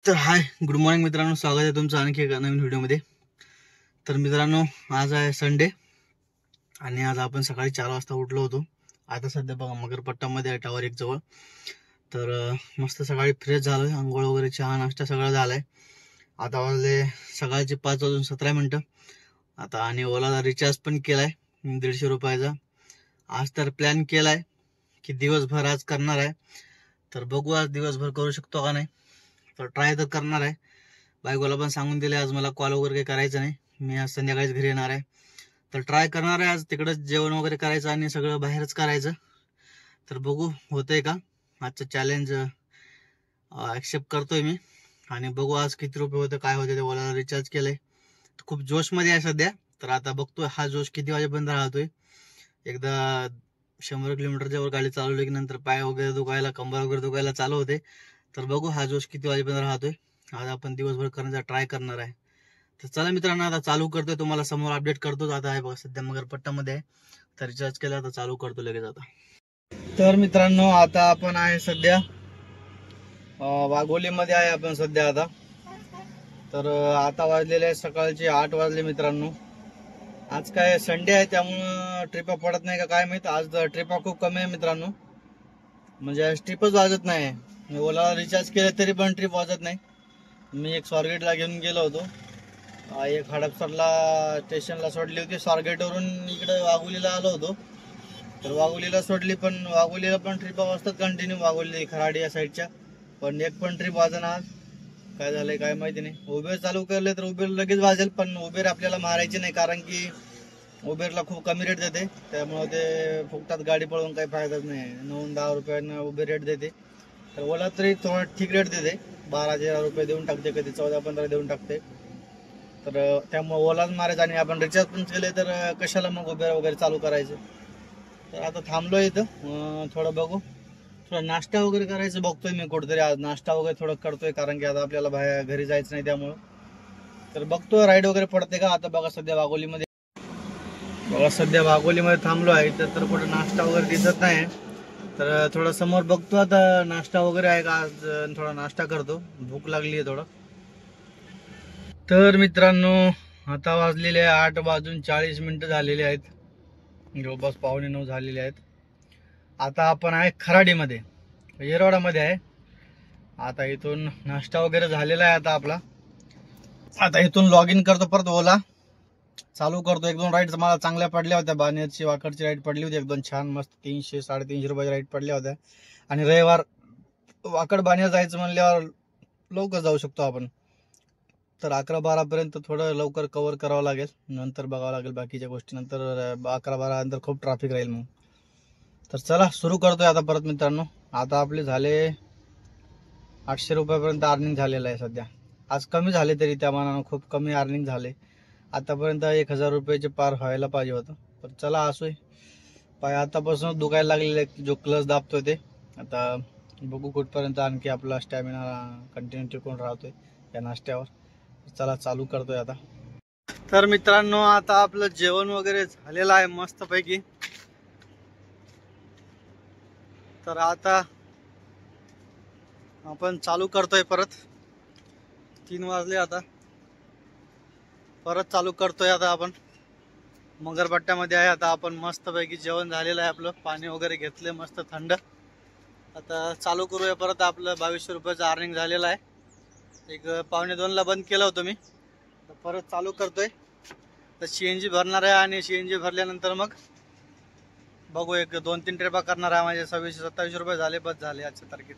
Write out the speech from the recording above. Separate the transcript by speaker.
Speaker 1: तर hi good morning मित्रांनो, स्वागत आहे तुमचं आणखी एका नवीन व्हिडिओमध्ये. तर मित्रांनो, आज आहे संडे आणि आज आपण सकाळी 4 वाजता उठलो होतो. आता सध्या बघा मगरपट्टामध्ये आहे, टावर 1 जवळ. तर मस्त सकाळी फ्रेश झालोय, आंघोळ वगैरे चहा नाश्ता सगळं झालाय. आता वाजले सकाळचे 5:17 आता. आणि ओलाला रिचार्ज पण केलाय 150 रुपयाचा. आज तर प्लॅन केलाय की दिवसभर आज करणार आहे. तर बघू आज दिवसभर करू शकतो का नाही. तर ट्राय तर करणार आहे. बायकोला पण सांगून दिले आज मला कॉल वगैरे काही करायचं नाही, मी आज संध्याकाळीच घरी येणार आहे. तर ट्राय करणार आहे आज तिकडंच जेवण वगैरे करायचं आणि सगळं बाहेरच करायचं. तर बघू होतंय का. आजचं चॅलेंज ॲक्सेप्ट करतोय मी आणि बघू आज किती रुपये होते काय होते. ते ओलाला रिचार्ज केलंय, खूप जोशमध्ये आहे सध्या. तर आता बघतोय हा जोश किती वाजेपर्यंत राहतोय. एकदा 100 किलोमीटरच्या वर गाडी चालवली की नंतर पाय वगैरे दुखायला, कंबर वगैरे दुखायला चालू होते. तर बघू हा जोश किती वाजेपर्यंत राहतोय. आज आपण दिवसभर करण्याचा ट्राय करणार आहे. तर चला मित्रांनो, आता चालू करतोय, तुम्हाला समोर अपडेट करतो. आता आहे बघा सध्या मगरपट्टामध्ये आहे. तर रिचार्ज केला, आता चालू करतो लगेच आता. तर मित्रांनो, आता आपण आहे सध्या वाघोलीमध्ये आहे आपण सध्या आता. तर आता वाजलेले आहे सकाळचे 8 वाजले मित्रांनो. आज काय संडे आहे त्यामुळं ट्रिपा पडत नाही का काय माहित. आज ट्रिपा खूप कमी आहे मित्रांनो, म्हणजे ट्रिपच वाजत नाही. मी ओला रिचार्ज केले तरी पण ट्रिप वाजत नाही. मी एक स्वारगेटला घेऊन गेलो होतो, एक हडपसरला स्टेशनला सोडली होती. स्वारगेटवरून इकडे वाघोलीला आलो होतो. तर वाघोलीला सोडली, पण वाघोलीला पण ट्रिपा वाजतात कंटिन्यू, वाघोली खराडी या साईडच्या. पण एक पण ट्रिप वाजना आज. काय झालंय काय माहिती नाही. उबेर चालू करले तर उबेर लगेच वाजेल, पण उबेर आपल्याला मारायचे नाही, कारण की उबेरला खूप कमी रेट देते. त्यामुळे ते फुकटात गाडी पळवून काही फायदाच नाही. 9-10 रुपयांना उबेर रेट देते. तर ओला तरी थोडा ठीक रेट देते, 12-13 रुपये देऊन टाकते, कधी 14-15 देऊन टाकते. तर त्यामुळे ओलाच मारायचं आणि आपण रिचार्ज पण केले तर कशाला मग उबेर वगैरे चालू करायचं. तर आता थांबलो इथं, थोडं बघू, थोडा नाश्ता वगैरे करायचं बघतोय मी कुठेतरी. आज नाश्ता वगैरे थोडं करतोय, कारण की आता आपल्याला बाहेर घरी जायचं नाही त्यामुळं. तर बघतोय राईड वगैरे पडते का. आता बघा सध्या वाघोलीमध्ये थांबलो आहे. तर कुठं नाश्ता वगैरे दिसत नाही. तर थोडं समोर बघतो आता नाश्ता वगैरे आहे का आज. थोडा नाश्ता करतो, भूक लागली आहे थोडं. तर मित्रांनो, आता वाजलेले 8:40 झालेले आहेत, जवळपास 8:45 झालेले आहेत. आता आपण आहे खराडीमध्ये, येरवाडामध्ये आहे. आता इथून नाश्ता वगैरे झालेला आहे आता आपला. आता इथून लॉग इन करतो, परत ओला चालू करतो. 1-2 राईड मला चांगल्या पडल्या होत्या. बानेरची वाकडची राईड पडली होती एकदम छान मस्त, 300-350 रुपयाची राईड पडल्या होत्या. आणि रविवार वाकड बानेर जायचं म्हणल्यावर लवकर जाऊ शकतो आपण. तर 11-12 पर्यंत थोडं लवकर कव्हर करावं लागेल, नंतर बघावं लागेल बाकीच्या गोष्टी. नंतर 11-12 नंतर खूप ट्रॅफिक राहील मग. तर चला सुरू करतोय आता परत मित्रांनो. आता आपले झाले 800 रुपयापर्यंत अर्निंग झालेलं आहे सध्या. आज कमी झाले तरी त्या मानानं खूप कमी अर्निंग झाले. आतापर्यंत 1000 रुपयाचे पार व्हायला पाहिजे होतं. पण चला असोय, पाय आतापासून दुखायला लागलेले जो क्लच दाबतोय ते. आता बघू कुठपर्यंत आणखी आपला स्टॅमिना कंटिन्यू टिकून राहतोय या नाश्त्यावर. चला चालू करतोय आता. तर मित्रांनो, आता आपलं जेवण वगैरे झालेलं आहे मस्तपैकी. तर आता आपण चालू करतोय परत. 3 वाजले आता, परत चालू करतोय आता आपण. मगरपट्ट्यामध्ये आहे आता आपण. मस्तपैकी जेवण झालेलं आहे आपलं, पाणी वगैरे घेतले मस्त थंड. आता चालू करूया परत. आपलं 2200 रुपयाचं अर्निंग झालेलं आहे. एक 1:45ला बंद केलं होतं मी, तर परत चालू करतोय. तर CNG भरणार आहे आणि CNG भरल्यानंतर मग बघू, एक 2-3 ट्रिपा करणार आहे. माझे 26-27 रुपये झाले, बस झाले आजच्या तारखेत.